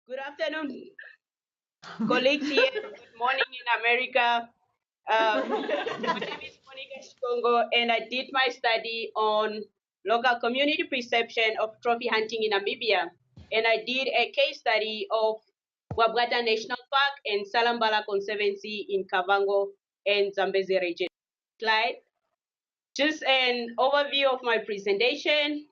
Good afternoon, colleagues here. Good morning in America. My name is Monika Shikongo, and I did my study on local community perception of trophy hunting in Namibia. And I did a case study of Bwabwata National Park and Salambala Conservancy in Kavango and Zambezi region. Slide. Just an overview of my presentation.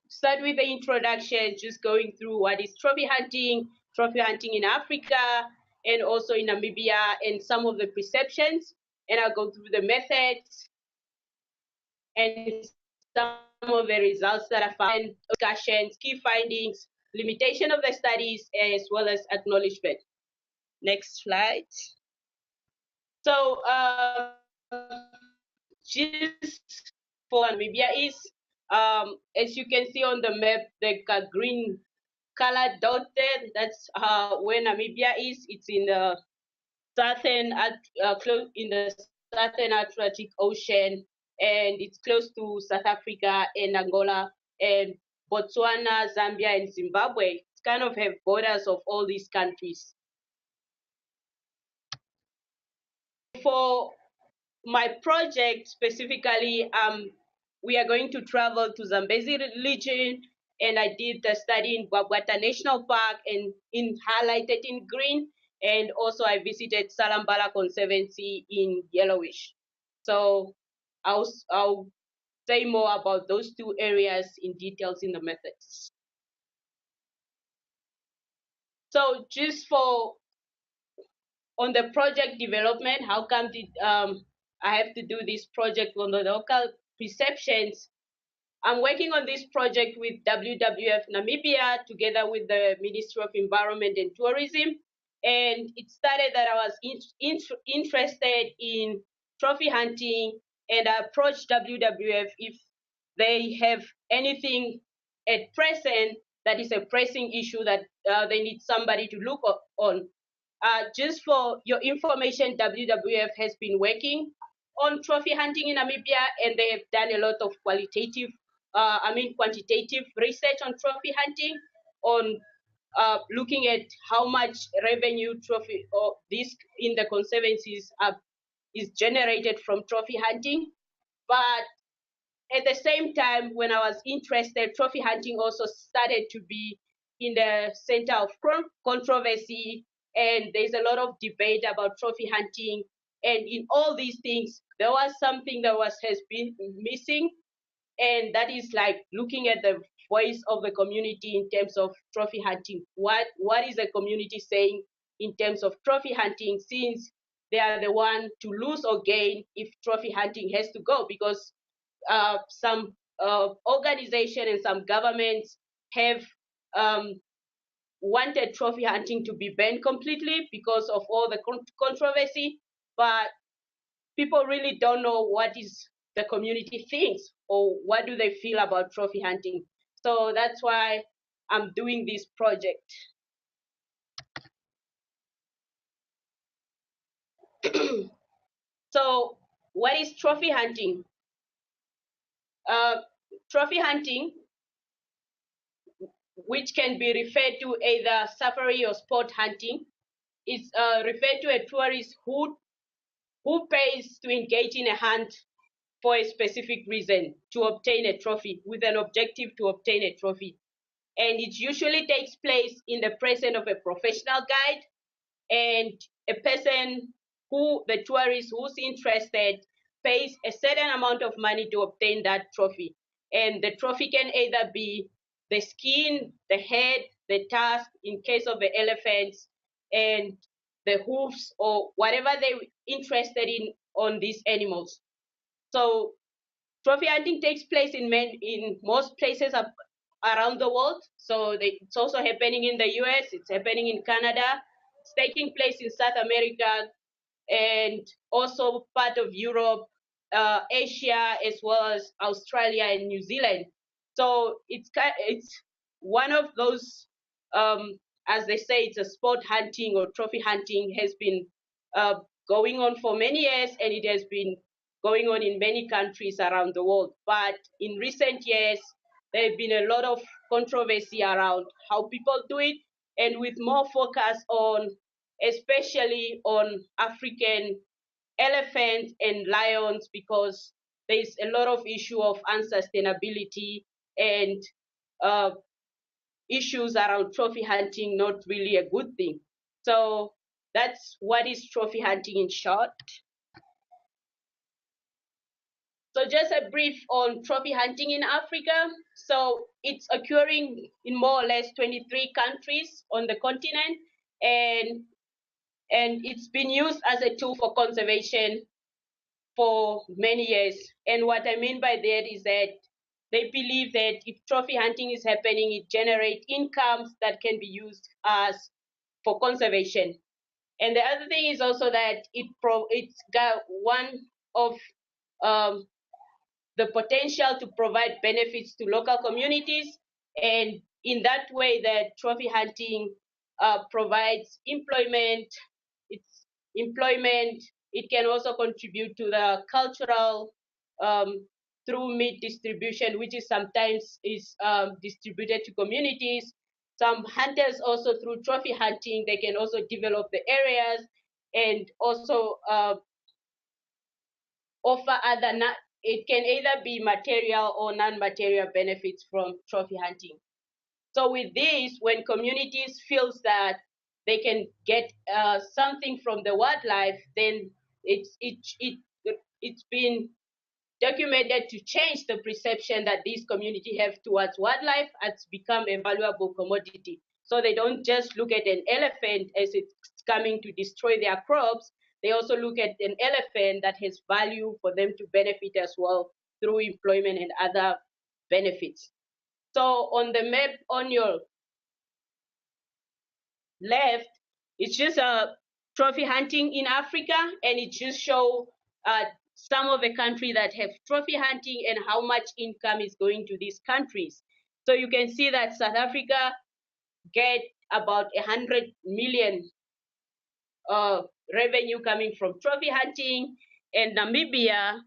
Start with the introduction, just going through what is trophy hunting in Africa, and also in Namibia, and some of the perceptions. And I'll go through the methods and some of the results that I found, discussions, key findings, limitation of the studies, as well as acknowledgement. Next slide. So, just for Namibia is, as you can see on the map, the green color dot there, that's where Namibia is. It's in the close in the southern Atlantic Ocean, and it's close to South Africa and Angola and Botswana, Zambia, and Zimbabwe. It's kind of have borders of all these countries. For my project specifically, we are going to travel to Zambezi region, and I did the study in Bwabwata National Park and highlighted in green, and also I visited Salambala Conservancy in yellowish. So I'll say more about those two areas in details in the methods. So just for on the project development, how come did I have to do this project on the local perceptions? I'm working on this project with WWF Namibia together with the Ministry of Environment and Tourism. And it started that I was interested in trophy hunting, and I approached WWF if they have anything at present that is a pressing issue that they need somebody to look on. Just for your information, WWF has been working on trophy hunting in Namibia, and they have done a lot of quantitative research on trophy hunting, on looking at how much revenue trophy or this in the conservancies is generated from trophy hunting. But at the same time, when I was interested, trophy hunting also started to be in the center of controversy, and there's a lot of debate about trophy hunting. And in all these things, there was something that has been missing, and that is like looking at the voice of the community in terms of trophy hunting. What is the community saying in terms of trophy hunting, since they are the one to lose or gain if trophy hunting has to go? Because some organization and some governments have wanted trophy hunting to be banned completely because of all the controversy, but people really don't know what is the community thinks or what do they feel about trophy hunting. So that's why I'm doing this project. So what is trophy hunting? Trophy hunting, which can be referred to either safari or sport hunting, is referred to a tourist who pays to engage in a hunt for a specific reason, to obtain a trophy, with an objective to obtain a trophy. And it usually takes place in the presence of a professional guide and a person who, the tourist who's interested, pays a certain amount of money to obtain that trophy. And the trophy can either be the skin, the head, the tusk, in case of the elephants, and the hoofs, or whatever they're interested in on these animals. So trophy hunting takes place in most places around the world. So it's also happening in the US, it's happening in Canada, it's taking place in South America, and also part of Europe, Asia, as well as Australia and New Zealand. So it's one of those, as they say, it's a sport hunting or trophy hunting has been going on for many years, and it has been going on in many countries around the world. But in recent years, there have been a lot of controversy around how people do it, and with more focus on, especially on African elephants and lions, because there's a lot of issue of unsustainability and issues around trophy hunting, not really a good thing. So that's what is trophy hunting in short. So just a brief on trophy hunting in Africa. So it's occurring in more or less 23 countries on the continent, and it's been used as a tool for conservation for many years. And what I mean by that is that they believe that if trophy hunting is happening, it generates incomes that can be used as for conservation. And the other thing is also that it's got one of the potential to provide benefits to local communities, and in that way that trophy hunting provides employment. It's employment. It can also contribute to the cultural through meat distribution, which is sometimes distributed to communities. Some hunters also through trophy hunting, they can also develop the areas and also offer other, it can either be material or non-material benefits from trophy hunting. So with this, when communities feels that they can get something from the wildlife, then it's been documented to change the perception that these communities have towards wildlife. It's become a valuable commodity. So they don't just look at an elephant as it's coming to destroy their crops. They also look at an elephant that has value for them to benefit as well through employment and other benefits. So on the map on your left, it's just a trophy hunting in Africa, and it just show some of the countries that have trophy hunting and how much income is going to these countries. So you can see that South Africa get about 100 million revenue coming from trophy hunting, and Namibia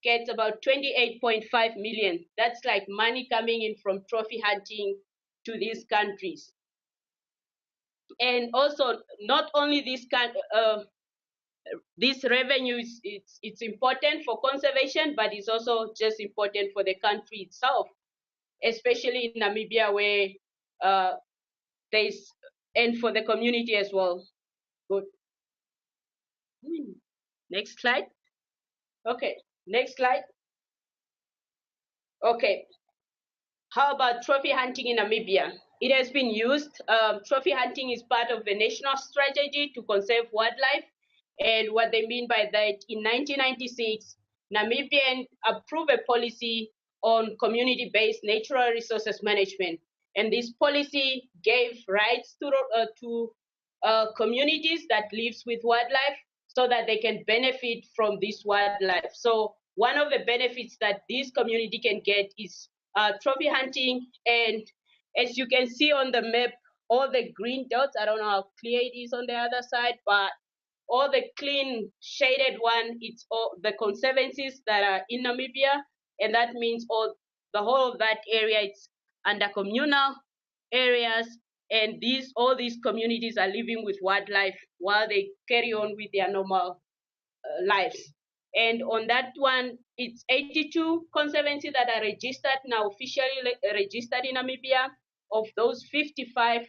gets about 28.5 million. That's like money coming in from trophy hunting to these countries. And also, not only this revenue it's important for conservation, but it's also just important for the country itself, especially in Namibia, where there's, and for the community as well. Good. Next slide. Okay, next slide. Okay, how about trophy hunting in Namibia? It has been used. Trophy hunting is part of the national strategy to conserve wildlife. And what they mean by that, in 1996, Namibia approved a policy on community-based natural resources management. And this policy gave rights to communities that lives with wildlife so that they can benefit from this wildlife. So one of the benefits that this community can get is trophy hunting. And as you can see on the map, all the green dots, I don't know how clear it is on the other side, but all the clean shaded one, it's all the conservancies that are in Namibia. And that means the whole of that area, it's under communal areas. And all these communities are living with wildlife while they carry on with their normal lives. And on that one, it's 82 conservancies that are registered now, officially registered in Namibia. Of those, 55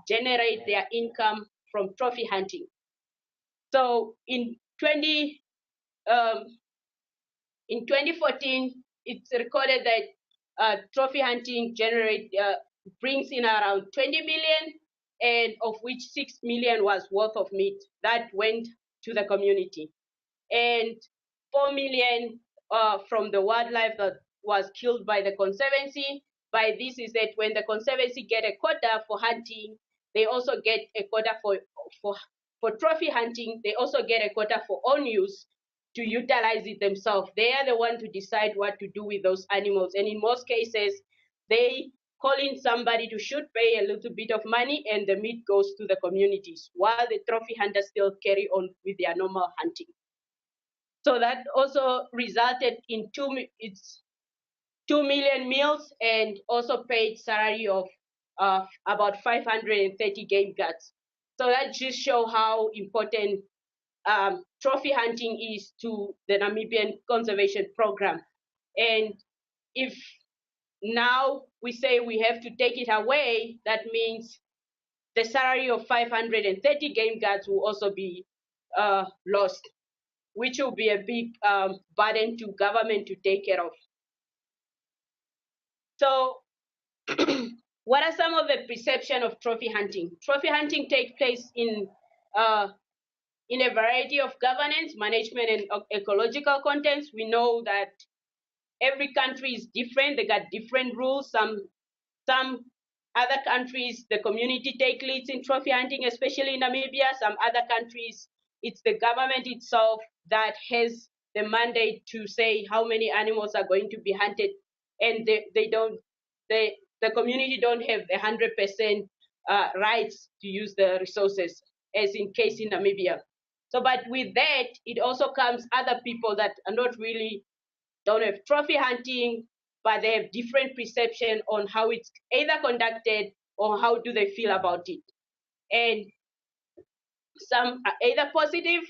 generate their income from trophy hunting. So in 2014, it's recorded that trophy hunting brings in around 20 million, and of which 6 million was worth of meat that went to the community, and 4 million from the wildlife that was killed by the Conservancy. By this is that when the Conservancy get a quota for hunting, they also get a quota for trophy hunting. They also get a quota for own use to utilize it themselves. They are the one to decide what to do with those animals. And in most cases, they call in somebody to shoot, pay a little bit of money, and the meat goes to the communities, while the trophy hunters still carry on with their normal hunting. So that also resulted in 2 million meals, and also paid salary of about 530 game guards. So that just show how important trophy hunting is to the Namibian conservation program. And if now we say we have to take it away, that means the salary of 530 game guards will also be lost, which will be a big burden to government to take care of. So what are some of the perception of trophy hunting? Trophy hunting takes place in a variety of governance, management, and ecological contents. We know that every country is different. They got different rules. Some other countries, the community take leads in trophy hunting, especially in Namibia. Some other countries, it's the government itself that has the mandate to say how many animals are going to be hunted, and the community don't have 100% rights to use the resources, as in case in Namibia. So, but with that, it also comes other people that are not really don't have trophy hunting, but they have different perception on how it's either conducted or how do they feel about it. And some are either positive,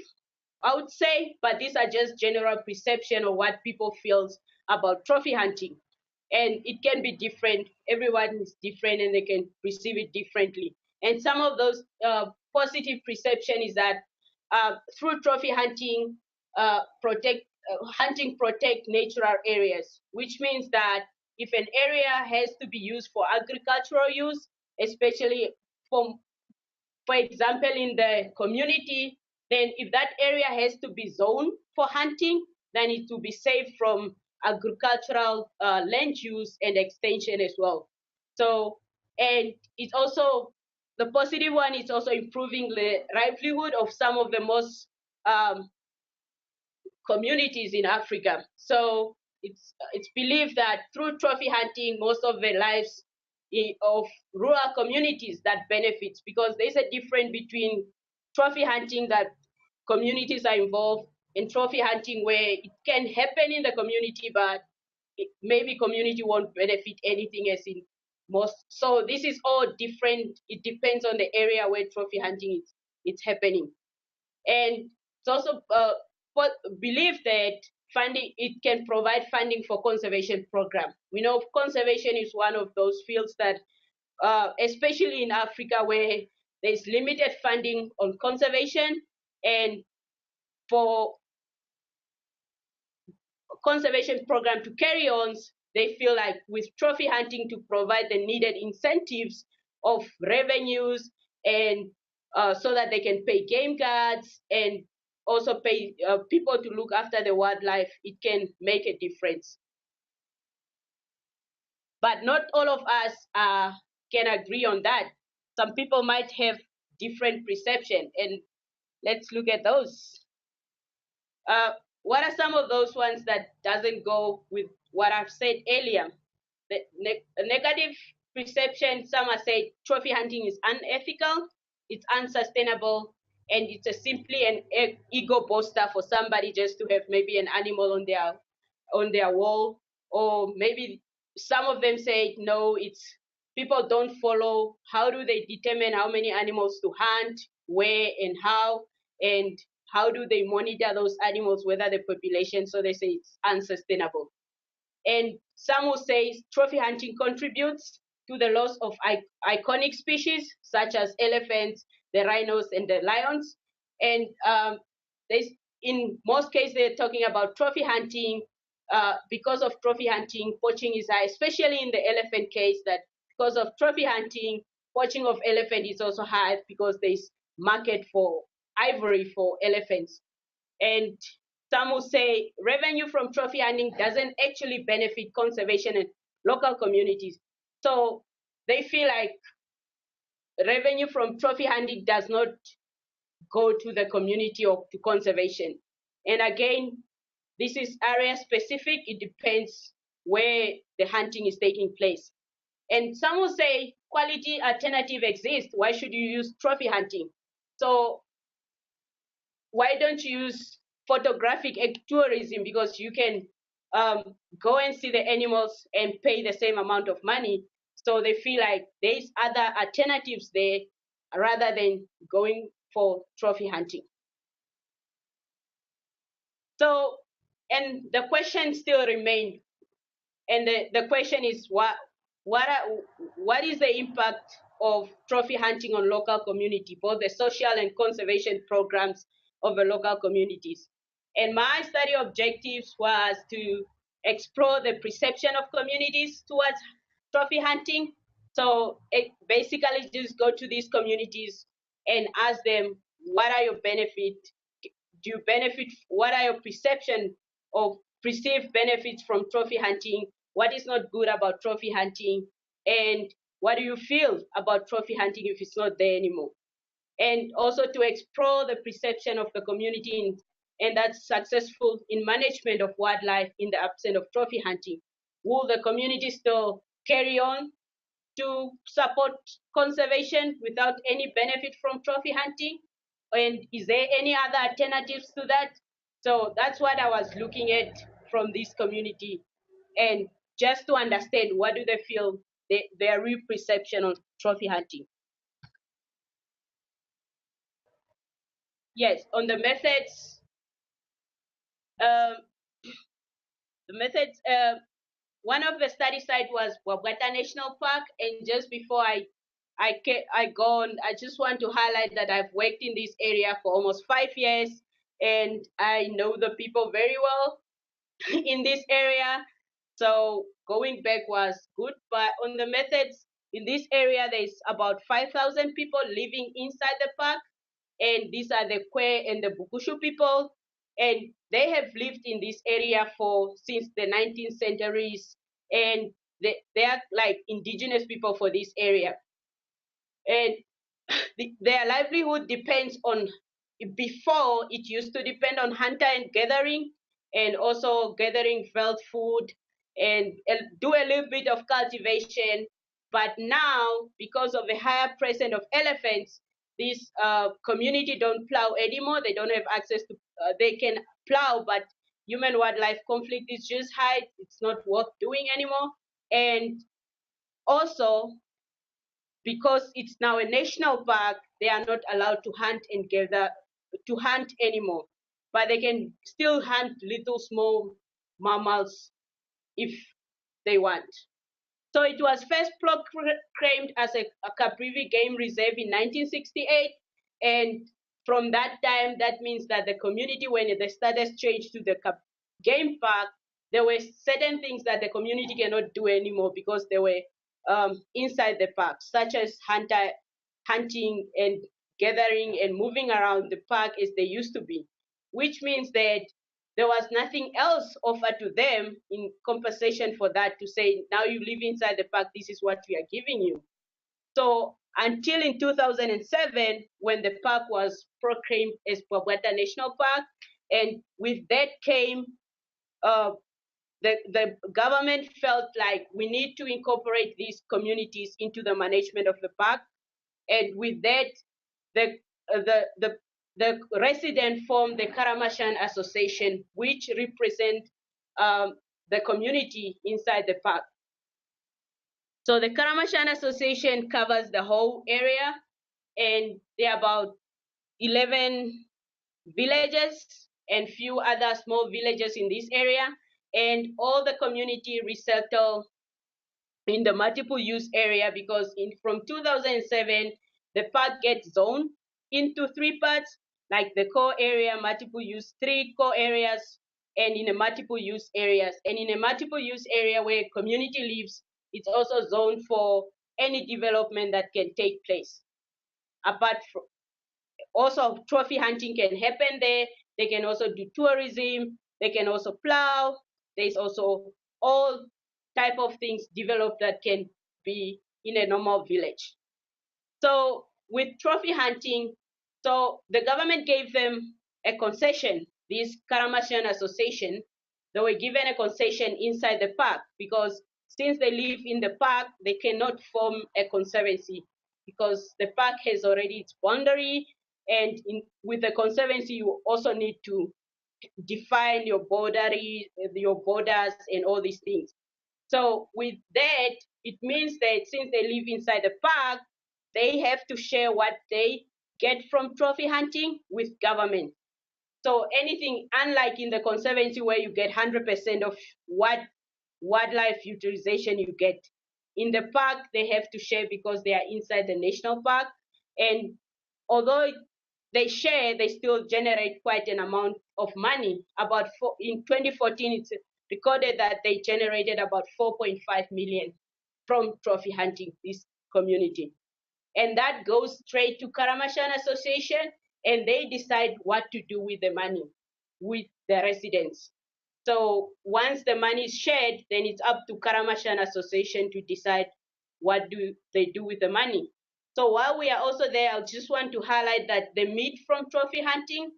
I would say, but these are just general perception of what people feels about trophy hunting. And it can be different. Everyone is different and they can perceive it differently. And some of those positive perception is that through trophy hunting, hunting protect natural areas, which means that if an area has to be used for agricultural use, especially for example, in the community, then if that area has to be zoned for hunting, then it will be saved from agricultural land use and extension as well. So, and it's also, the positive one is also improving the livelihood of some of the most communities in Africa. So it's believed that through trophy hunting, most of the lives of rural communities that benefits, because there's a difference between trophy hunting that communities are involved and trophy hunting where it can happen in the community, but maybe community won't benefit anything as in most. So this is all different. It depends on the area where trophy hunting is it's happening. And it's also believed that funding it can provide funding for conservation program. We know conservation is one of those fields that, especially in Africa, where there's limited funding on conservation, and for conservation program to carry on, they feel like with trophy hunting to provide the needed incentives of revenues and so that they can pay game guards and also pay people to look after the wildlife, it can make a difference. But not all of us can agree on that. Some people might have different perception, and let's look at those. What are some of those ones that doesn't go with what I've said earlier? The negative perception, some are saying trophy hunting is unethical, it's unsustainable, and it's simply an ego booster for somebody just to have maybe an animal on their wall. Or maybe some of them say no, it's people don't follow. How do they determine how many animals to hunt, where and how, and how do they monitor those animals, whether the population, so they say it's unsustainable. And some will say trophy hunting contributes to the loss of iconic species such as elephants, the rhinos, and the lions. And in most cases, they're talking about trophy hunting. Because of trophy hunting, poaching is high, especially in the elephant case, that because of trophy hunting, poaching of elephant is also high because there's market for ivory for elephants. And some will say revenue from trophy hunting doesn't actually benefit conservation and local communities. So they feel like revenue from trophy hunting does not go to the community or to conservation. And again, this is area specific. It depends where the hunting is taking place. And some will say quality alternative exists. Why should you use trophy hunting? So why don't you use photographic tourism, because you can go and see the animals and pay the same amount of money. So they feel like there's other alternatives there rather than going for trophy hunting. So, and the question still remains, and the question is what is the impact of trophy hunting on local community, both the social and conservation programs of the local communities? And my study objectives was to explore the perception of communities towards trophy hunting. So it basically just go to these communities and ask them, what are your benefits? Do you benefit? What are your perception of perceived benefits from trophy hunting? What is not good about trophy hunting? And what do you feel about trophy hunting if it's not there anymore? And also to explore the perception of the community and that's successful in management of wildlife in the absence of trophy hunting. Will the community still carry on to support conservation without any benefit from trophy hunting? And is there any other alternatives to that? So that's what I was looking at from this community, and just to understand what do they feel their real perception on trophy hunting. Yes, on the methods, um, the methods. One of the study site was Bwabwata National Park, and just before I go on, I just want to highlight that I've worked in this area for almost 5 years, and I know the people very well in this area. So going back was good, but on the methods in this area, there's about 5,000 people living inside the park, and these are the Kwe and the Bukushu people, and they have lived in this area for since the 19th centuries, and they are like indigenous people for this area, and their livelihood depends on, before it used to depend on hunter and gathering, and also gathering felt food and do a little bit of cultivation. But now, because of the higher presence of elephants, this community don't plow anymore. They don't have access to, they can plow, but human wildlife conflict is just high. It's not worth doing anymore. And also, because it's now a national park, they are not allowed to hunt and gather to hunt anymore, but they can still hunt little small mammals if they want. So it was first proclaimed as a Caprivi game reserve in 1968, and from that time, that means that the community, when the status changed to the game park, there were certain things that the community cannot do anymore because they were inside the park, such as hunting and gathering and moving around the park as they used to be, which means that there was nothing else offered to them in compensation for that, to say, now you live inside the park, this is what we are giving you. So until in 2007, when the park was proclaimed as Bwabwata National Park, and with that came the government felt like we need to incorporate these communities into the management of the park, and with that, the the resident formed the Karamashan Association, which represent the community inside the park. So the Karamashan Association covers the whole area, and there are about 11 villages and few other small villages in this area, and all the community resettle in the multiple use area, because from 2007 the park gets zoned into three parts, like the core area, multiple use, three core areas, and in a multiple use areas. And in a multiple use area where community lives, it's also zoned for any development that can take place. Apart from, also trophy hunting can happen there. They can also do tourism. They can also plow. There's also all type of things developed that can be in a normal village. So with trophy hunting, so the government gave them a concession, this Karamashan Association. They were given a concession inside the park, because since they live in the park, they cannot form a conservancy, because the park has already its boundary, and with the conservancy, you also need to define your borders and all these things. So with that, it means that since they live inside the park, they have to share what they get from trophy hunting with government. So anything, unlike in the Conservancy where you get 100% of what wildlife utilization you get, in the park they have to share because they are inside the national park. And although they share, they still generate quite an amount of money. In 2014, it's recorded that they generated about 4.5 million from trophy hunting, this community. And that goes straight to Karamashan Association, and they decide what to do with the money with the residents. So once the money is shared, then it's up to Karamashan Association to decide what do they do with the money. So while we are also there, I just want to highlight that the meat from trophy hunting,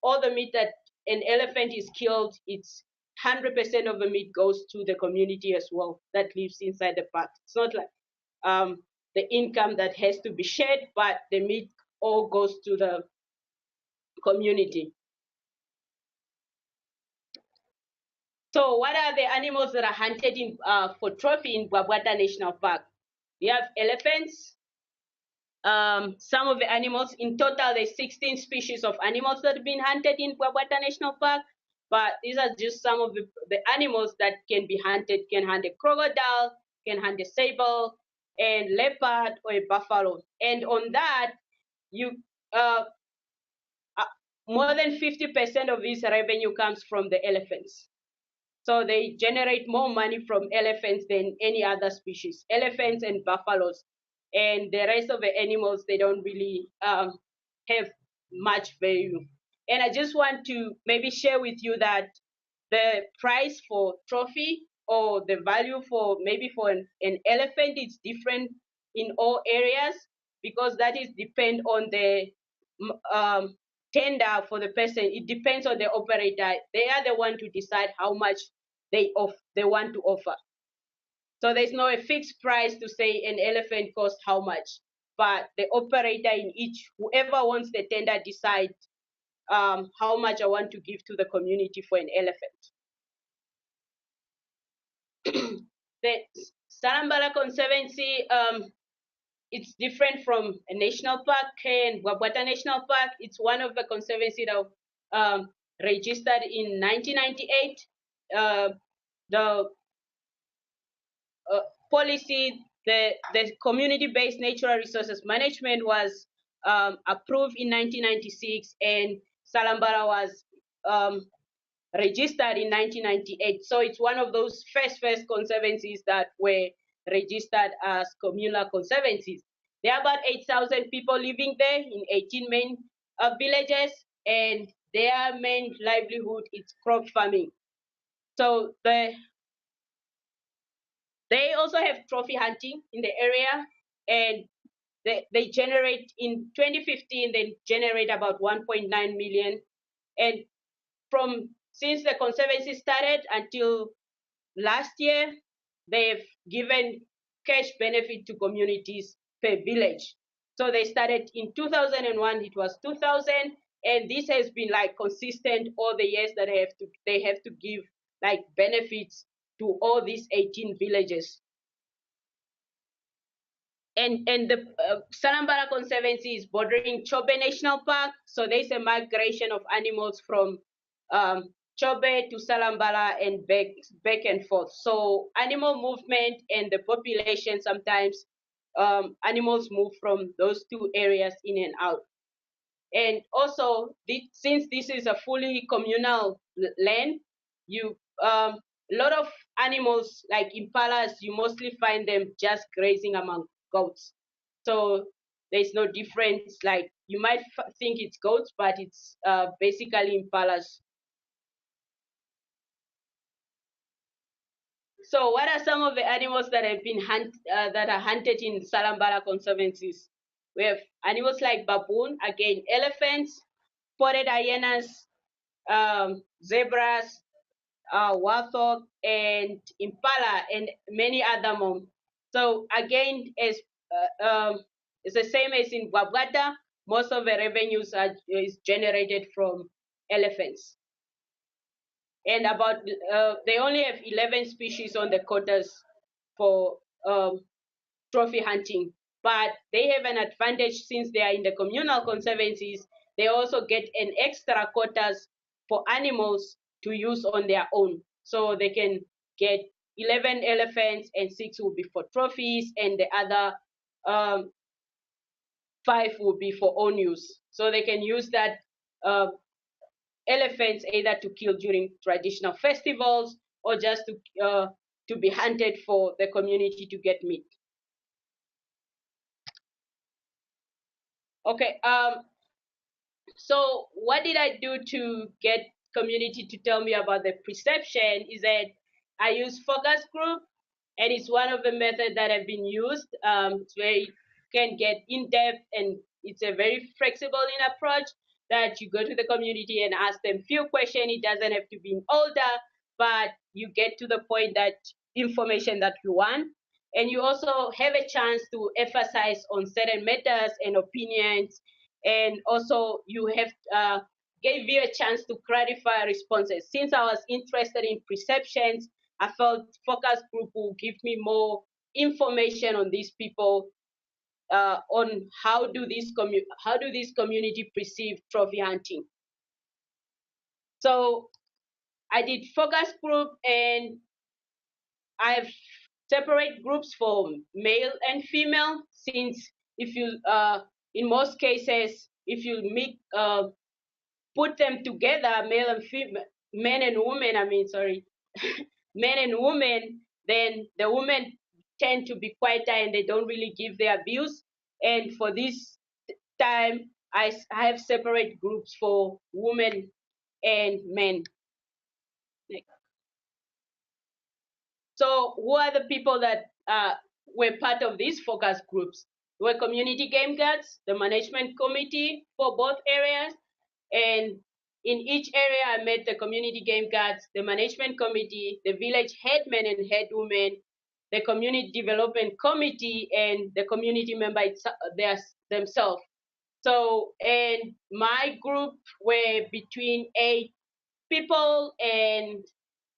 all the meat that an elephant is killed, it's 100% of the meat goes to the community as well that lives inside the park. It's not like the income that has to be shared, but the meat all goes to the community. So what are the animals that are hunted for trophy in Bwabwata National Park? We have elephants. Some of the animals, in total, there's 16 species of animals that have been hunted in Bwabwata National Park. But these are just some of the animals that can be hunted. Can hunt a crocodile, can hunt a sable, and leopard or a buffalo. And on that, you uh, more than 50% of this revenue comes from the elephants. So they generate more money from elephants than any other species, elephants and buffaloes. And the rest of the animals, they don't really have much value. And I just want to maybe share with you that the price for trophy or the value for maybe for an elephant is different in all areas, because that is depend on the tender for the person. It depends on the operator. They are the one to decide how much they want to offer. So there's no a fixed price to say an elephant costs how much, but the operator in each, whoever wants the tender, decide how much I want to give to the community for an elephant. The Salambala Conservancy, it's different from a national park and Bwabwata National Park. It's one of the conservancy that registered in 1998. The policy, the community-based natural resources management was approved in 1996, and Salambala was registered in 1998. So it's one of those first conservancies that were registered as communal conservancies. There are about 8,000 people living there in 18 main villages, and their main livelihood is crop farming. So they also have trophy hunting in the area, and they generate, in 2015, they generate about 1.9 million. And since the conservancy started until last year, they've given cash benefit to communities per village. So they started in 2001, it was 2,000, and this has been like consistent all the years that they have to give like benefits to all these 18 villages. And the Salambala Conservancy is bordering Chobe National Park, so there's a migration of animals from Chobe to Salambala and back and forth. So animal movement and the population, sometimes animals move from those two areas in and out. And also, since this is a fully communal land, a lot of animals like impalas, you mostly find them just grazing among goats. So there's no difference. Like, you might think it's goats, but it's basically impalas. So what are some of the animals that have been that are hunted in Salambala conservancies? We have animals like baboon, again elephants, spotted hyenas, zebras, warthog, and impala, and many other more. So again, it's the same as in Bwabwata. Most of the revenues is generated from elephants. and about they only have 11 species on the quotas for trophy hunting. But they have an advantage since they are in the communal conservancies. They also get an extra quotas for animals to use on their own. So they can get 11 elephants and 6 will be for trophies, and the other 5 will be for own use. So they can use that elephants either to kill during traditional festivals or just to be hunted for the community to get meat. Okay, so what did I do to get community to tell me about the perception is that I use focus group, and it's one of the methods that have been used. It's very, can get in depth, and it's a very flexible in approach that you go to the community and ask them few questions. It doesn't have to be in order, but you get to the point that information that you want. And you also have a chance to emphasize on certain matters and opinions, and also you have gave you a chance to clarify responses. Since I was interested in perceptions, I felt focus group will give me more information on these people, on how do these community perceive trophy hunting. So I did focus group, and I have separate groups for male and female, since if you in most cases if you put them together, male and female, men and women, I mean, sorry, men and women, then the women tend to be quieter and they don't really give their views. And for this time, I have separate groups for women and men. So who are the people that were part of these focus groups? Were community game guards, the management committee for both areas, and in each area I met the community game guards, the management committee, the village headmen and headwomen, the community development committee, and the community member themselves. So, and my group were between 8 people, and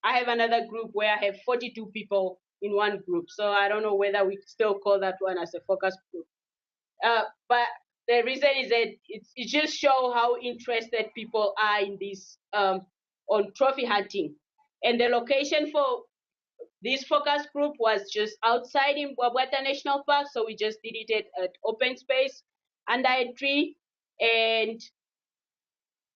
I have another group where I have 42 people in one group. So I don't know whether we still call that one as a focus group. But the reason is that it just shows how interested people are in this on trophy hunting. And the location for this focus group was just outside in Bwabwata National Park. So we just did it at open space under a tree. And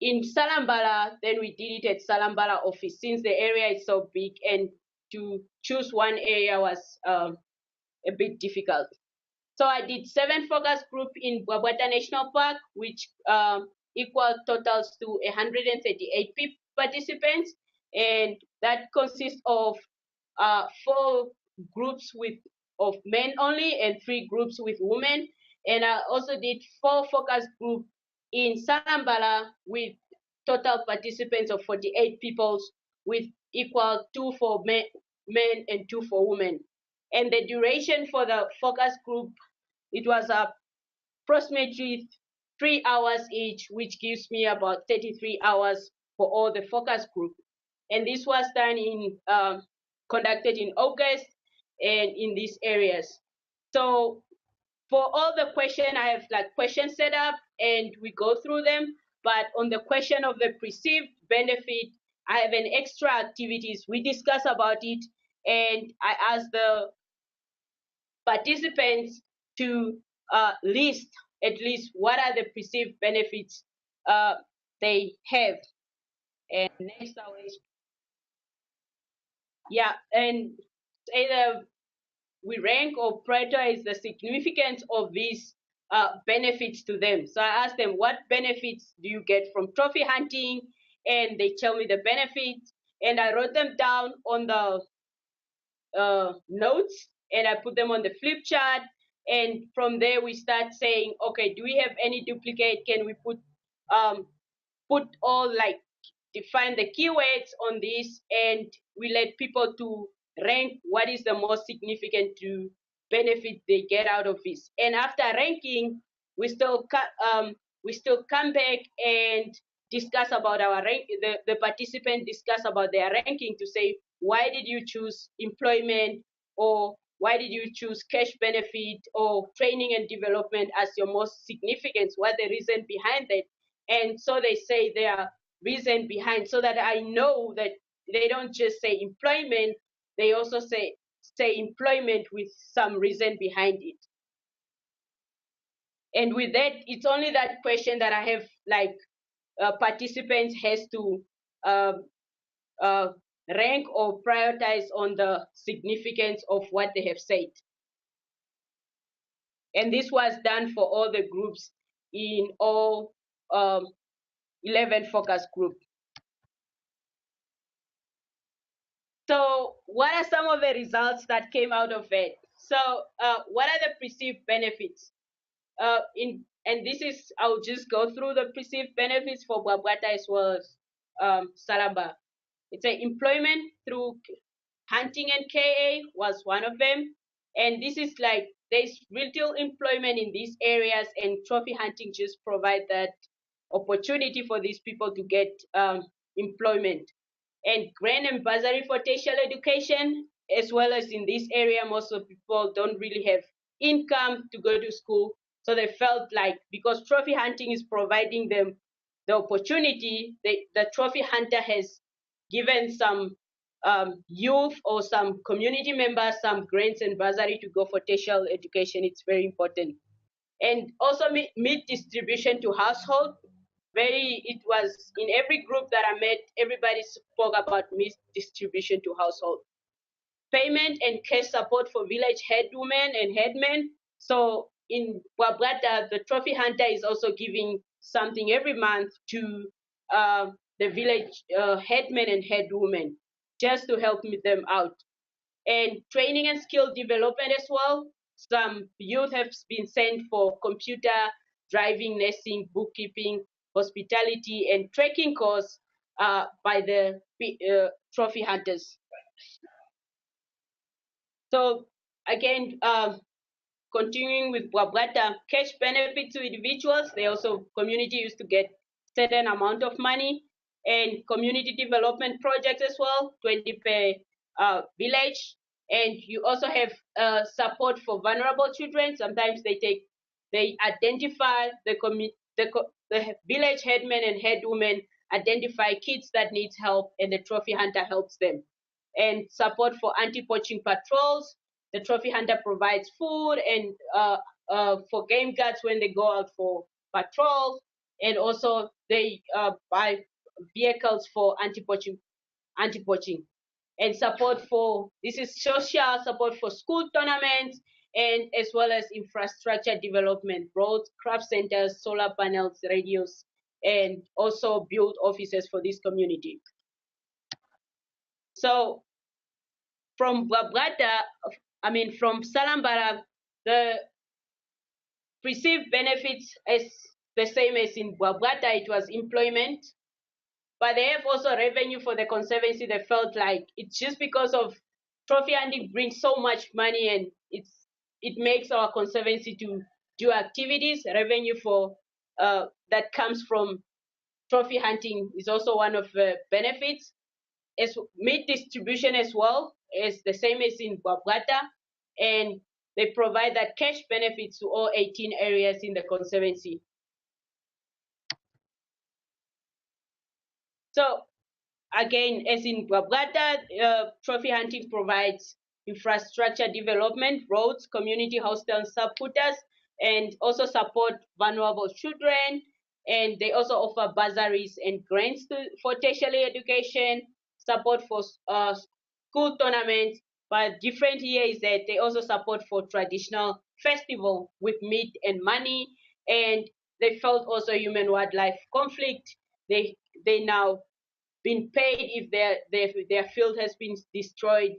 in Salambala, then we did it at Salambala office, since the area is so big, and to choose one area was a bit difficult. So I did 7 focus group in Bwabwata National Park, which equal totals to 138 participants, and that consists of 4 groups of men only and 3 groups with women. And I also did 4 focus group in Salambala with total participants of 48 people, with equal 2 for men and 2 for women. And the duration for the focus group, it was approximately 3 hours each, which gives me about 33 hours for all the focus group. And this was done conducted in August and in these areas. So for all the question, I have like questions set up and we go through them. But on the question of the perceived benefit, I have an extra activities. We discuss about it, and I ask the participants to list at least what are the perceived benefits they have. And next, yeah, and either we rank or prioritize the significance of these benefits to them. So I asked them, what benefits do you get from trophy hunting? And they tell me the benefits, and I wrote them down on the notes, and I put them on the flip chart. And from there, we start saying, okay, do we have any duplicate? Can we put all, like, define the keywords on this, and we let people to rank what is the most significant to benefit they get out of this. And after ranking, we still come back and discuss about our rank. The participants discuss about their ranking to say, why did you choose employment, or why did you choose cash benefit or training and development as your most significant? What the reason behind that? And so they say their reason behind, so that I know that they don't just say employment, they also say employment with some reason behind it. And with that, it's only that question that I have, like, participants has to um, uh, rank or prioritize on the significance of what they have said. And this was done for all the groups in all 11 focus groups. So what are some of the results that came out of it? So what are the perceived benefits? And this is, I'll just go through the perceived benefits for Bwabwata as well as Salambala. It's an employment through hunting and KA was one of them. And this is like, there's retail employment in these areas, and trophy hunting just provide that opportunity for these people to get employment. And grant and bursary for tertiary education, as well as in this area, most of people don't really have income to go to school. So they felt like, because trophy hunting is providing them the opportunity, the trophy hunter has given some youth or some community members some grants and bursary to go for tertiary education. It's very important. And also meat distribution to household. It was in every group that I met, everybody spoke about meat distribution to household. Payment and cash support for village headwomen and headmen. So in Bwabwata, the trophy hunter is also giving something every month to the village headmen and headwomen, just to help them out. And training and skill development as well. Some youth have been sent for computer, driving, nursing, bookkeeping, hospitality, and trekking course by the trophy hunters. So again, continuing with Bwabwata, cash benefit to individuals. They also, community used to get certain amount of money, and community development projects as well, 20 per village. And you also have support for vulnerable children. Sometimes they identify the village headmen and headwomen identify kids that needs help, and the trophy hunter helps them. And support for anti-poaching patrols. The trophy hunter provides food and for game guards when they go out for patrols, and also they buy vehicles for anti-poaching, and support for, this is social support for school tournaments, and as well as infrastructure development, roads, craft centers, solar panels, radios, and also build offices for this community. So from Bwabwata, from Salambala, the perceived benefits is the same as in Bwabwata. It was employment, but they have also revenue for the Conservancy. They felt like it's just because of trophy hunting brings so much money, and it makes our Conservancy to do activities. Revenue for that comes from trophy hunting is also one of the benefits. As meat distribution as well is the same as in Bwabwata, and they provide that cash benefits to all 18 areas in the Conservancy. So again, as in Bwabwata, trophy hunting provides infrastructure development, roads, community hostels, subcooters, and also support vulnerable children. And they also offer bursaries and grants for tertiary education, support for school tournaments. But different here is that they also support for traditional festival with meat and money. And they felt also human wildlife conflict. They now been paid if their field has been destroyed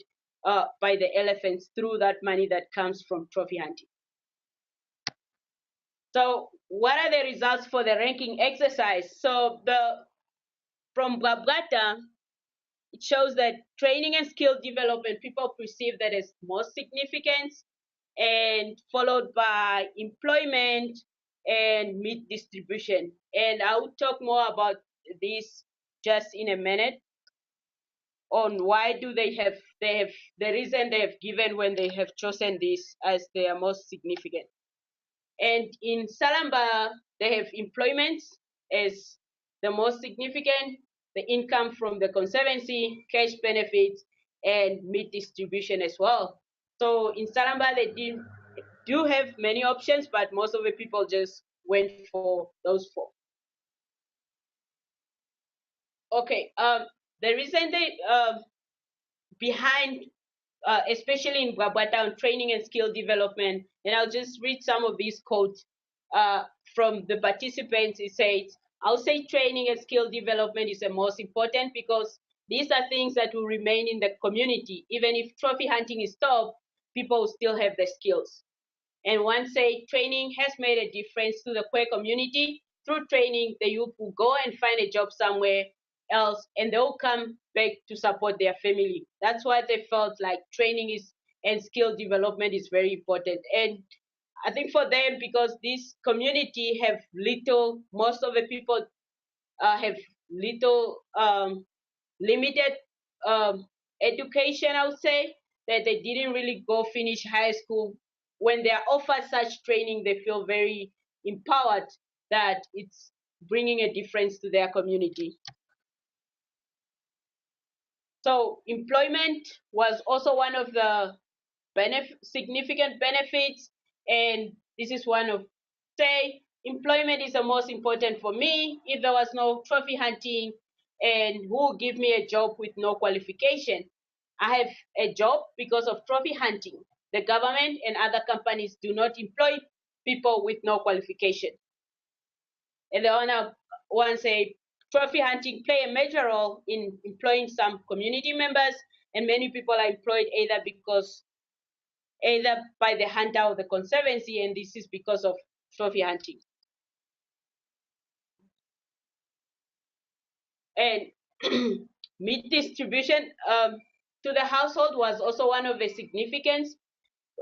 by the elephants through that money that comes from trophy hunting. So what are the results for the ranking exercise? So from Bwabwata, it shows that training and skill development, people perceive that as most significant, and followed by employment and meat distribution. And I will talk more about this just in a minute on why do they have the reason they have given when they have chosen this as their most significant. And in Salambala, they have employment as the most significant, the income from the Conservancy, cash benefits, and meat distribution as well. So in Salambala, they do have many options, but most of the people just went for those four. Okay, the reason they behind especially in Bwabwata on training and skill development. And I'll just read some of these quotes from the participants. It says, I'll say training and skill development is the most important because these are things that will remain in the community. Even if trophy hunting is stopped, people will still have the skills. And one say training has made a difference to the queer community. Through training, the youth will go and find a job somewhere else and they'll come back to support their family. That's why they felt like training is and skill development is very important. And I think for them, because this community have little, most of the people have little limited education, I would say, that they didn't really go finish high school. When they are offered such training, they feel very empowered that it's bringing a difference to their community. So employment was also one of the significant benefits, and this is one of, say, employment is the most important for me. If there was no trophy hunting, and who will give me a job with no qualification? I have a job because of trophy hunting. The government and other companies do not employ people with no qualification. And the owner wants a trophy hunting play a major role in employing some community members, and many people are employed either by the hunter or the conservancy, and this is because of trophy hunting. And meat distribution to the household was also one of the significance.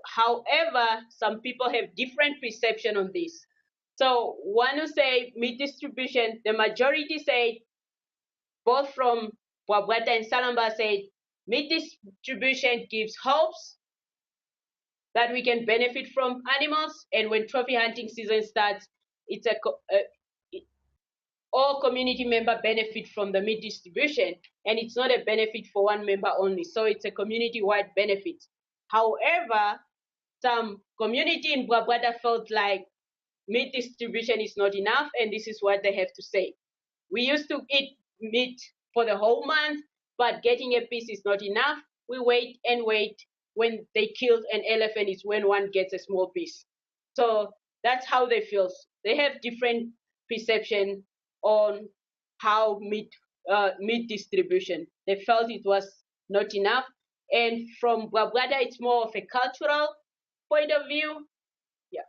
However, some people have different perception on this. So one who say meat distribution, the majority say, both from Bwabwata and Salambala said, meat distribution gives hopes that we can benefit from animals, and when trophy hunting season starts, it's all community member benefit from the meat distribution, and it's not a benefit for one member only, so it's a community-wide benefit. However, some community in Bwabwata felt like meat distribution is not enough, and this is what they have to say. We used to eat meat for the whole month, but getting a piece is not enough. We wait and wait. When they killed an elephant is when one gets a small piece. So that's how they feel. They have different perception on how meat distribution. They felt it was not enough. And from Bwabwata, it's more of a cultural point of view. Yeah.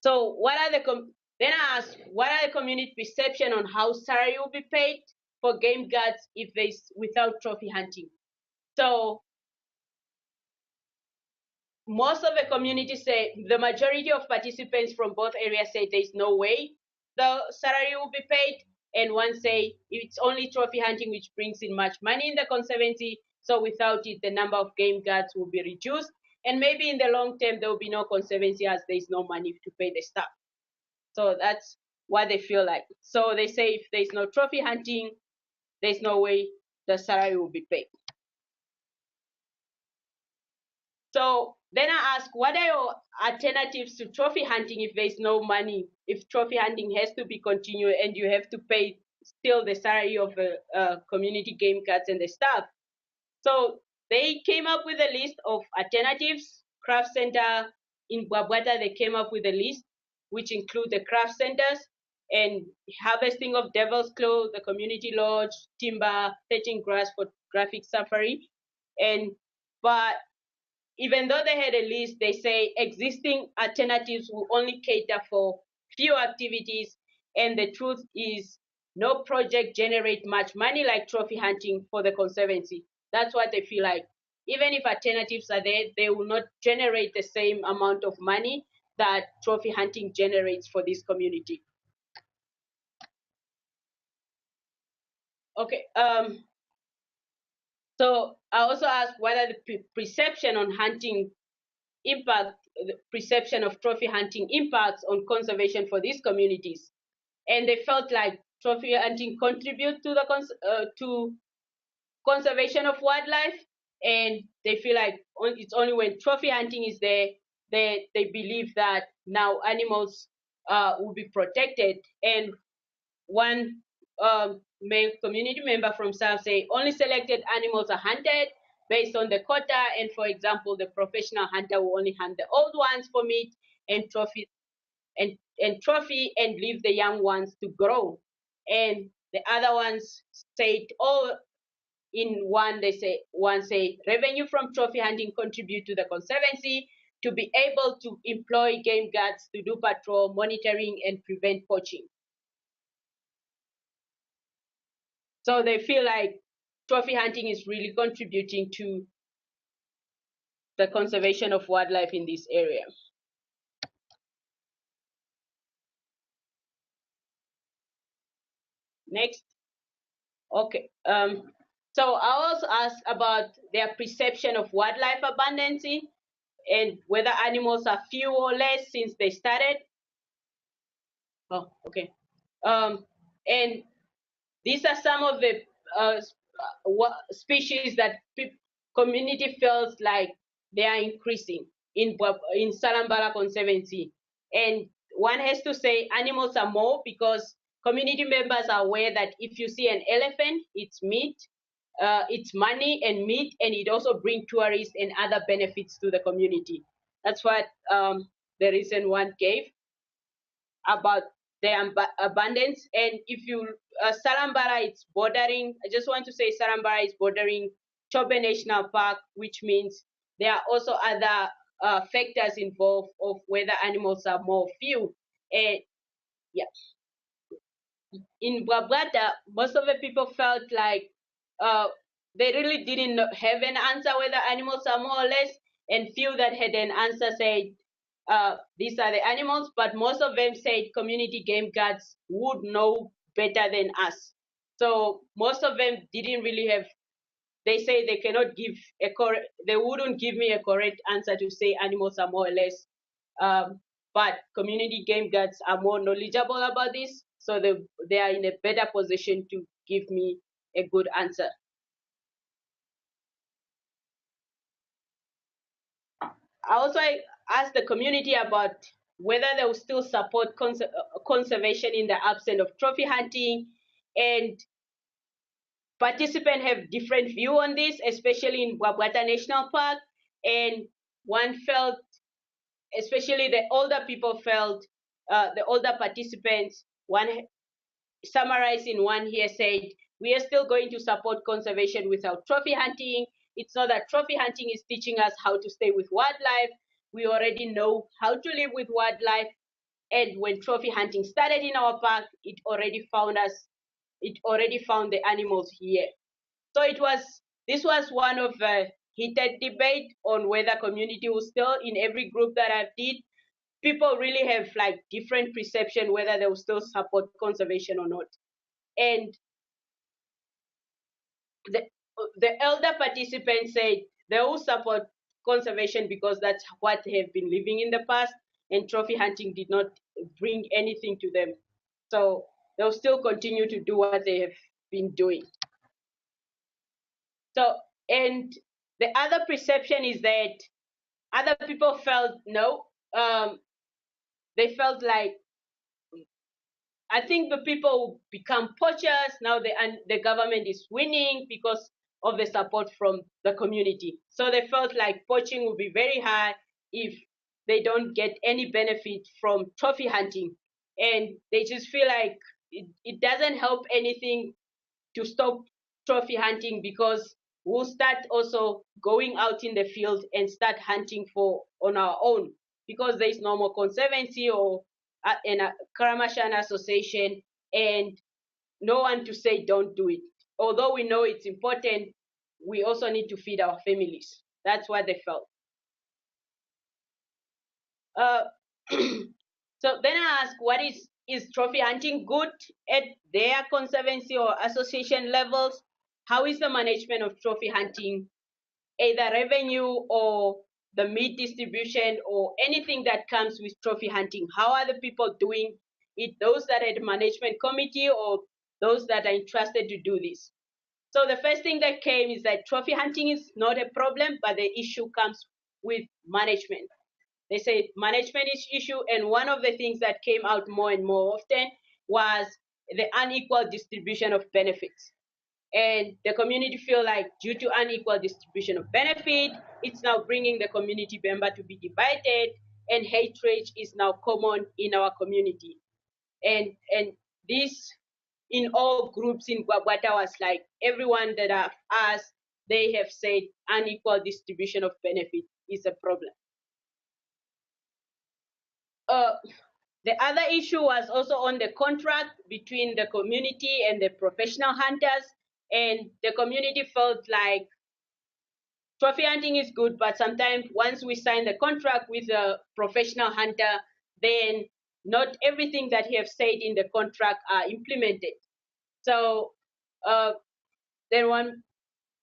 So then I asked, what are the community perception on how salary will be paid for game guards if there's without trophy hunting? So most of the community say, the majority of participants from both areas say there's no way the salary will be paid, and one say it's only trophy hunting which brings in much money in the conservancy, so without it the number of game guards will be reduced, and maybe in the long term there will be no conservancy as there's no money to pay the staff. So that's what they feel like. So they say if there's no trophy hunting, there's no way the salary will be paid. So then I ask, what are your alternatives to trophy hunting if there's no money, if trophy hunting has to be continued and you have to pay still the salary of the community game guards and the staff? So they came up with a list of alternatives. Craft Center in Bwabwata, they came up with a list which include the craft centers and harvesting of devil's claw, the community lodge, timber, fetching grass for graphic safari. But even though they had a list, they say existing alternatives will only cater for few activities, and the truth is no project generate much money like trophy hunting for the conservancy. That's what they feel like. Even if alternatives are there, they will not generate the same amount of money that trophy hunting generates for this community. Okay. So I also asked whether the perception on hunting impact, the perception of trophy hunting impacts on conservation for these communities, and they felt like trophy hunting contribute to the to conservation of wildlife, and they feel like it's only when trophy hunting is there they believe that now animals will be protected. And one male community member from South say only selected animals are hunted based on the quota, and for example the professional hunter will only hunt the old ones for meat and trophy and leave the young ones to grow. And the other ones said, oh, in one they say one say revenue from trophy hunting contribute to the conservancy to be able to employ game guards to do patrol monitoring and prevent poaching. So they feel like trophy hunting is really contributing to the conservation of wildlife in this area. Next. Okay. So I also asked about their perception of wildlife abundance and whether animals are few or less since they started. Oh, okay. And these are some of the species that community feels like they are increasing in Salambala Conservancy. And one has to say animals are more because community members are aware that if you see an elephant, it's meat, it's money and meat, and it also brings tourists and other benefits to the community. That's what the recent one gave about the abundance. And if you Salambara, it's bordering. I just want to say Salambara is bordering Chobe National Park, which means there are also other factors involved of whether animals are more few. And yeah, in Bwabwata, most of the people felt like uh, they really didn't have an answer whether animals are more or less, and few that had an answer said these are the animals, but most of them said community game guards would know better than us. So most of them didn't really have. They say they cannot give a correct. They wouldn't give me a correct answer to say animals are more or less. Um, but community game guards are more knowledgeable about this, so they are in a better position to give me a good answer. I also asked the community about whether they will still support conservation in the absence of trophy hunting, and participants have different view on this, especially in Bwabwata National Park. And one felt, especially the older people felt, the older participants, one summarized in one here said, we are still going to support conservation without trophy hunting. It's not that trophy hunting is teaching us how to stay with wildlife. We already know how to live with wildlife. And when trophy hunting started in our park, it already found the animals here. So this was one of the heated debate on whether community was still in every group that I did. People really have like different perception whether they will still support conservation or not. And the the elder participants said they will support conservation because that's what they have been living in the past, and trophy hunting did not bring anything to them. So they'll still continue to do what they have been doing. So, and the other perception is that other people felt no, they felt like I think the people become poachers now. The government is winning because of the support from the community. So they felt like poaching would be very high if they don't get any benefit from trophy hunting, and they just feel like it doesn't help anything to stop trophy hunting because we'll start also going out in the field and start hunting for on our own because there is no more conservancy or a Karamashan association, and no one to say don't do it. Although we know it's important, we also need to feed our families. That's what they felt. Uh, so then I asked, what is is trophy hunting good at their conservancy or association levels? How is the management of trophy hunting, either revenue or the meat distribution or anything that comes with trophy hunting? How are the people doing it, those that are the management committee or those that are entrusted to do this? So the first thing that came is that trophy hunting is not a problem, but the issue comes with management. They said management is issue, and one of the things that came out more and more often was the unequal distribution of benefits. And the community feel like due to unequal distribution of benefit, it's now bringing the community member to be divided, and hatred is now common in our community. And this in all groups in Bwabwata was like everyone that I've asked, they have said unequal distribution of benefit is a problem. The other issue was also on the contract between the community and the professional hunters, and the community felt like trophy hunting is good, but sometimes once we sign the contract with a professional hunter, then not everything that he have said in the contract are implemented. So then one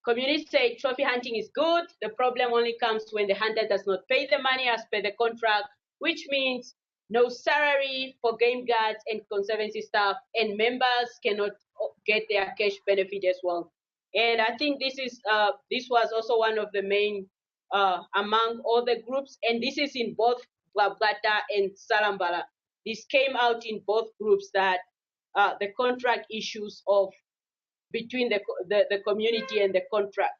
community say trophy hunting is good. The problem only comes when the hunter does not pay the money as per the contract, which means no salary for game guards and conservancy staff, and members cannot get their cash benefit as well. And I think this was also one of the main among all the groups, and this is in both Bwabwata and Salambala. This came out in both groups that the contract issues of between the community and the contract.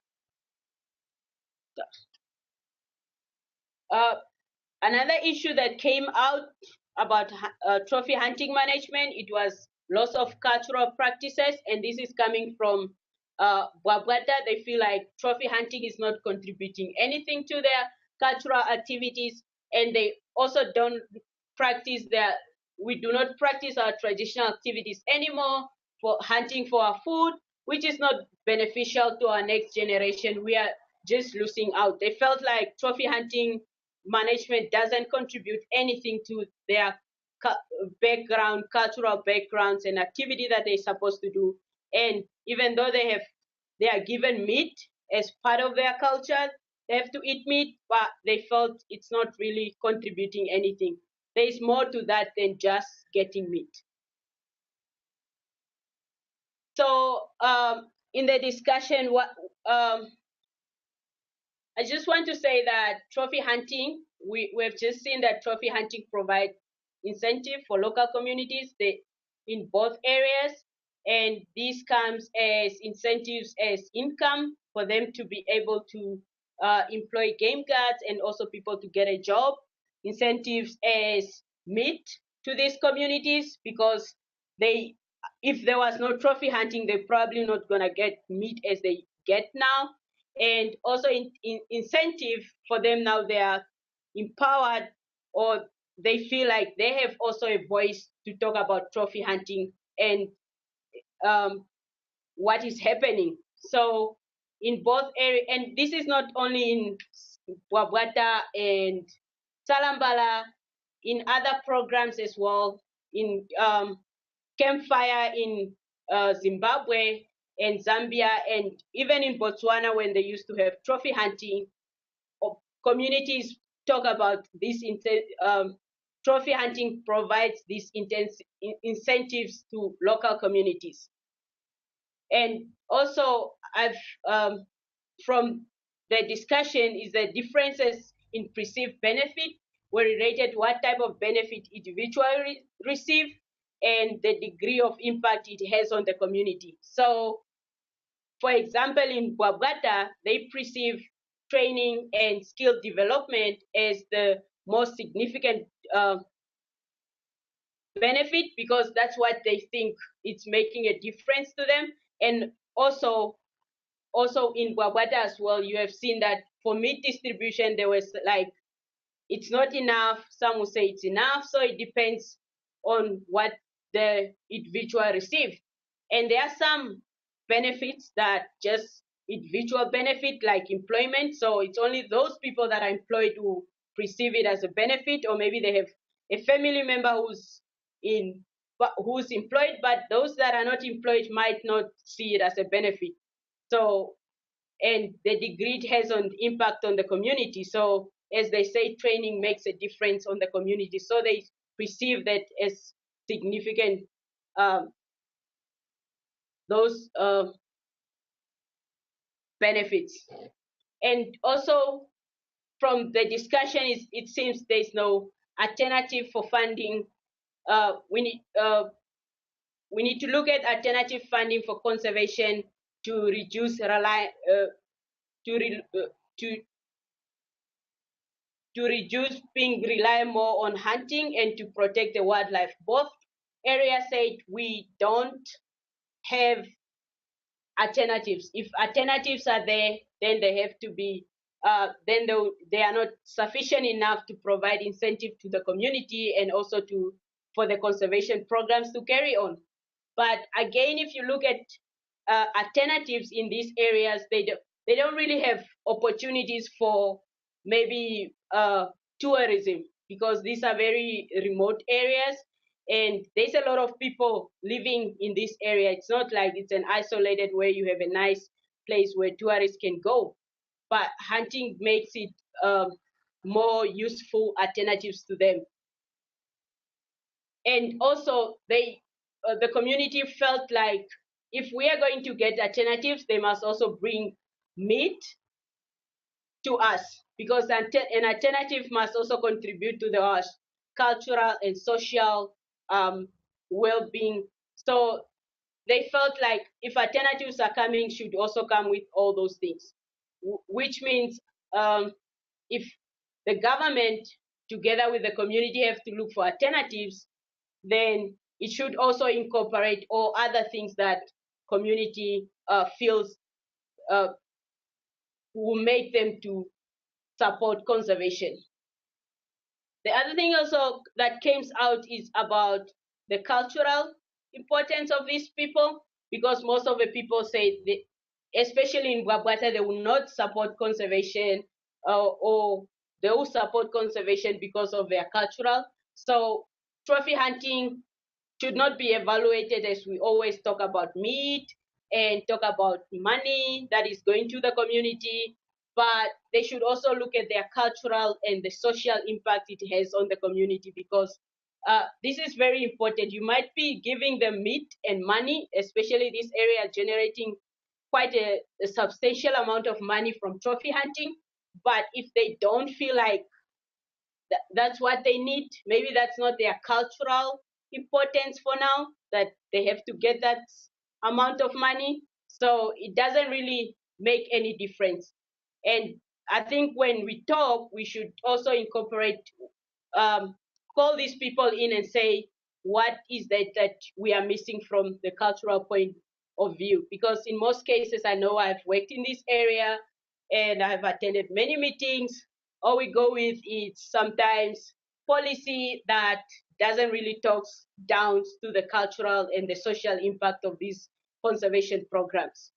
Another issue that came out about trophy hunting management, it was loss of cultural practices, and this is coming from Bwabwata. They feel like trophy hunting is not contributing anything to their cultural activities, and they also don't practice we do not practice our traditional activities anymore for hunting for our food, which is not beneficial to our next generation. We are just losing out. They felt like trophy hunting management doesn't contribute anything to their background, cultural backgrounds and activity that they're supposed to do. And even though they are given meat as part of their culture, they have to eat meat, but they felt it's not really contributing anything. There is more to that than just getting meat. So in the discussion, I just want to say that trophy hunting, we've just seen that trophy hunting provides incentive for local communities in both areas, and this comes as incentives as income for them to be able to employ game guards and also people to get a job, incentives as meat to these communities, because if there was no trophy hunting, they're probably not going to get meat as they get now. And also incentive for them now, they are empowered, or they feel like they have also a voice to talk about trophy hunting and what is happening. So in both areas, and this is not only in Bwabwata and Salambala, in other programs as well, in Campfire in Zimbabwe and Zambia, and even in Botswana, when they used to have trophy hunting, communities talk about this. Trophy hunting provides these incentives to local communities. And also, from the discussion is the differences in perceived benefit were related to what type of benefit individuals receive and the degree of impact it has on the community. So, for example, in Bwabwata, they perceive training and skill development as the most significant benefit, because that's what they think it's making a difference to them. And also in Bwabwata as well, you have seen that for meat distribution, there was like, it's not enough. Some will say it's enough. So it depends on what the individual received. And there are some benefits that just individual benefit, like employment. So it's only those people that are employed who receive it as a benefit, or maybe they have a family member who's in who's employed, but those that are not employed might not see it as a benefit. So, and the degree it has an impact on the community. So, as they say, training makes a difference on the community. So they perceive that as significant. Um, those benefits, and also from the discussion, it seems there's no alternative for funding. We need to look at alternative funding for conservation to reduce to, re, to to reduce being rely more on hunting and to protect the wildlife. Both areas said we don't have alternatives. If alternatives are there, then they have to be, then they are not sufficient enough to provide incentive to the community and also for the conservation programs to carry on. But again, if you look at alternatives in these areas, they don't really have opportunities for maybe tourism, because these are very remote areas and there's a lot of people living in this area. It's not like it's an isolated where you have a nice place where tourists can go, but hunting makes it more useful alternatives to them. And also the community felt like if we are going to get alternatives, they must also bring meat to us, because an alternative must also contribute to the cultural and social well-being. So they felt like if alternatives are coming, should also come with all those things, which means if the government together with the community have to look for alternatives, then it should also incorporate all other things that community feels uh, will make them to support conservation. The other thing also that came out is about the cultural importance of these people, because most of the people say, especially in Bwabwata, they will not support conservation, or they will support conservation because of their cultural. So trophy hunting should not be evaluated as we always talk about meat and talk about money that is going to the community, but they should also look at their cultural and the social impact it has on the community, because this is very important. You might be giving them meat and money, especially this area generating quite a substantial amount of money from trophy hunting, but if they don't feel like that's what they need, maybe that's not their cultural importance for now, that they have to get that amount of money, so it doesn't really make any difference. And I think when we talk, we should also incorporate, um, call these people in and say what is that we are missing from the cultural point of view, because in most cases, I know I've worked in this area and I've attended many meetings. All we go with is sometimes policy that doesn't really talk down to the cultural and the social impact of these conservation programs.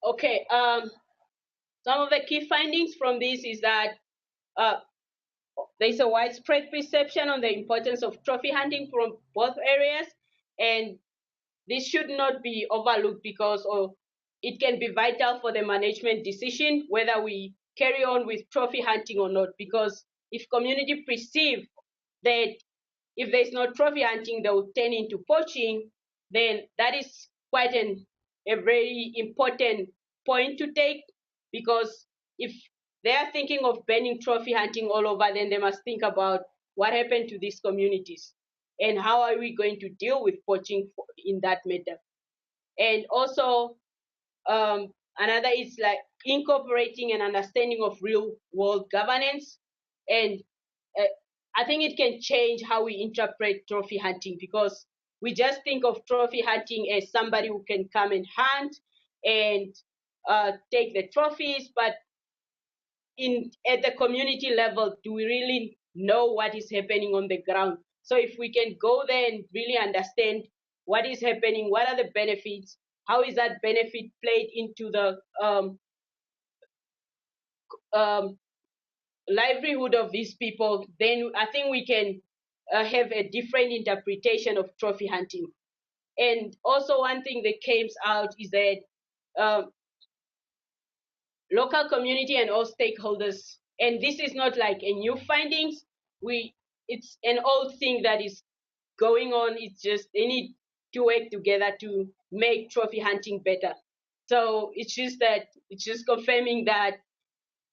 Okay, some of the key findings from this is that uh, there's a widespread perception on the importance of trophy hunting from both areas, and this should not be overlooked because it can be vital for the management decision whether we carry on with trophy hunting or not. Because if community perceive that if there's no trophy hunting, they will turn into poaching, then that is quite a very important point to take, because if they are thinking of banning trophy hunting all over, then they must think about what happened to these communities and how are we going to deal with poaching in that matter. And also, another is like incorporating an understanding of real world governance. And uh, I think it can change how we interpret trophy hunting, because we just think of trophy hunting as somebody who can come and hunt and take the trophies, but at the community level, do we really know what is happening on the ground? So if we can go there and really understand what is happening, what are the benefits, how is that benefit played into the um, livelihood of these people, then I think we can have a different interpretation of trophy hunting. And also one thing that came out is that local community and all stakeholders, and this is not like a new findings, it's an old thing that is going on. It's just they need to work together to make trophy hunting better. So it's just confirming that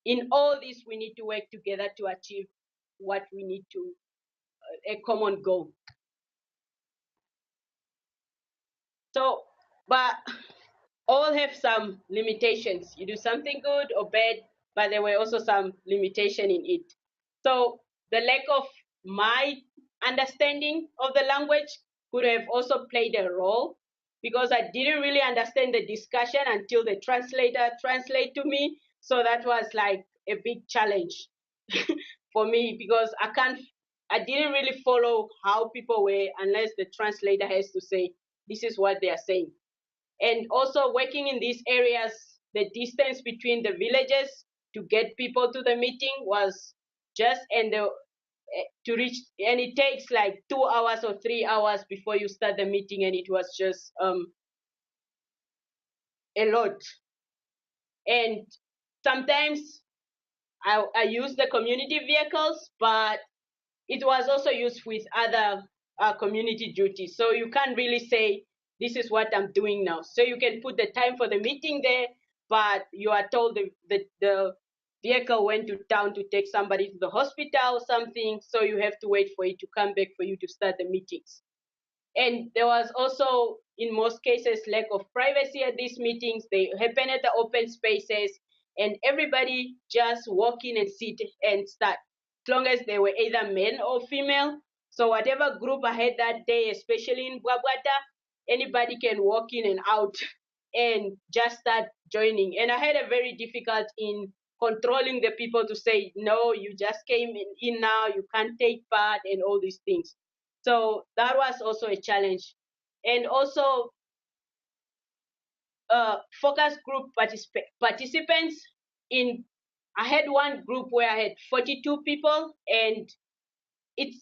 in all this we need to work together to achieve what we need to, a common goal. So, but all have some limitations. You do something good or bad, but there were also some limitation in it. So the lack of my understanding of the language could have also played a role, because I didn't really understand the discussion until the translator translate to me. So that was like a big challenge for me, because I didn't really follow how people were unless the translator has to say this is what they are saying. And also working in these areas, the distance between the villages to get people to the meeting was just, and to reach, and it takes like 2 hours or 3 hours before you start the meeting, and it was just a lot. And sometimes I use the community vehicles, but it was also used with other community duties. So you can't really say, this is what I'm doing now. So you can put the time for the meeting there, but you are told the vehicle went to town to take somebody to the hospital or something. So you have to wait for it to come back for you to start the meetings. And there was also, in most cases, lack of privacy at these meetings. They happen at the open spaces, and everybody just walk in and sit and start, as long as they were either men or female. So whatever group I had that day, especially in Bwabwata, anybody can walk in and out and just start joining. And I had a very difficult in controlling the people to say, no, you just came in now, you can't take part, and all these things. So that was also a challenge. And also focus group participants. In I had one group where I had 42 people, and it's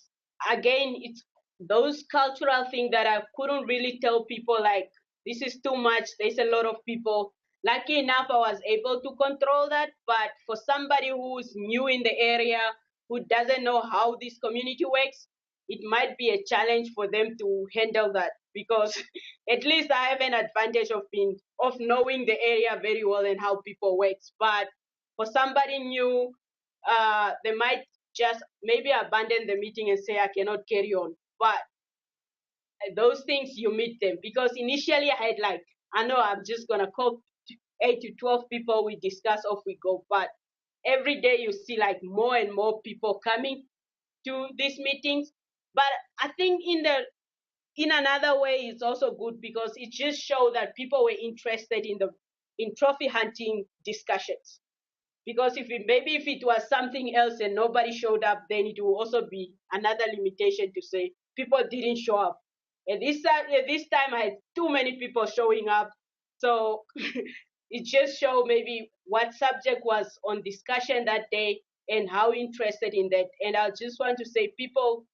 again, it's those cultural things that I couldn't really tell people like, this is too much, there's a lot of people. Lucky enough I was able to control that, but for somebody who's new in the area, who doesn't know how this community works, it might be a challenge for them to handle that, because at least I have an advantage of knowing the area very well and how people works. But for somebody new, they might just maybe abandon the meeting and say, I cannot carry on. But those things, you meet them, because initially I had like, I know I'm just gonna call 8 to 12 people, we discuss, off we go. But every day you see like more and more people coming to these meetings. But I think in another way it's also good, because it just showed that people were interested in trophy hunting discussions. Because if it was something else and nobody showed up, then it will also be another limitation to say people didn't show up. And this time I had too many people showing up, so it just showed maybe what subject was on discussion that day and how interested in that. And I just want to say, people,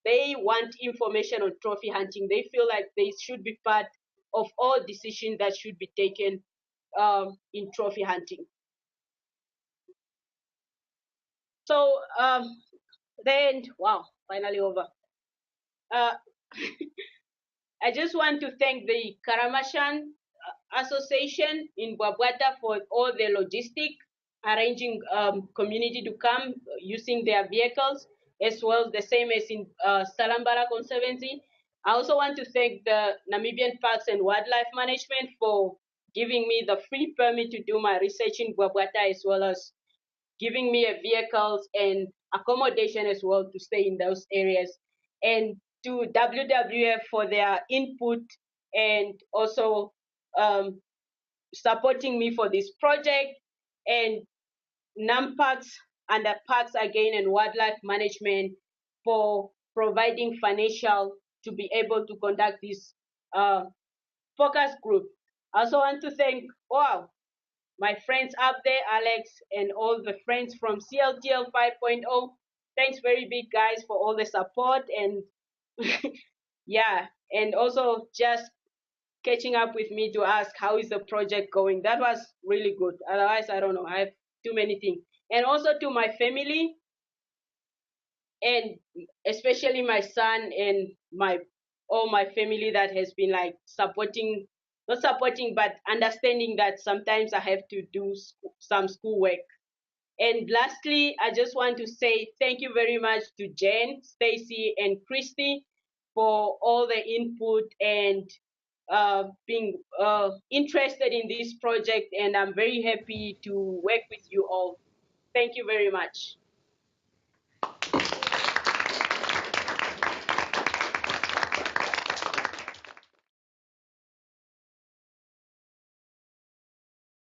they want information on trophy hunting. They feel like they should be part of all decisions that should be taken in trophy hunting. So then, wow, finally over. Uh, I just want to thank the Karamashan Association in Bwabwata for all the logistic, arranging community to come using their vehicles, as well the same as in Salambala Conservancy. I also want to thank the Namibian Parks and Wildlife Management for giving me the free permit to do my research in Bwabwata, as well as giving me a vehicles and accommodation as well to stay in those areas, and to WWF for their input, and also um, supporting me for this project, and NAMPAX and the Parks again and Wildlife Management for providing financial to be able to conduct this uh, focus group. I also want to thank, wow, my friends up there, Alex, and all the friends from CLTL 5.0, thanks very big, guys, for all the support and yeah, and also just catching up with me to ask how is the project going. That was really good. Otherwise, I don't know. I have too many things. And also to my family, and especially my son and my all my family that has been like supporting, not supporting, but understanding that sometimes I have to do some schoolwork. And lastly, I just want to say thank you very much to Jen, Stacy, and Christy for all the input and being interested in this project. And I'm very happy to work with you all. Thank you very much.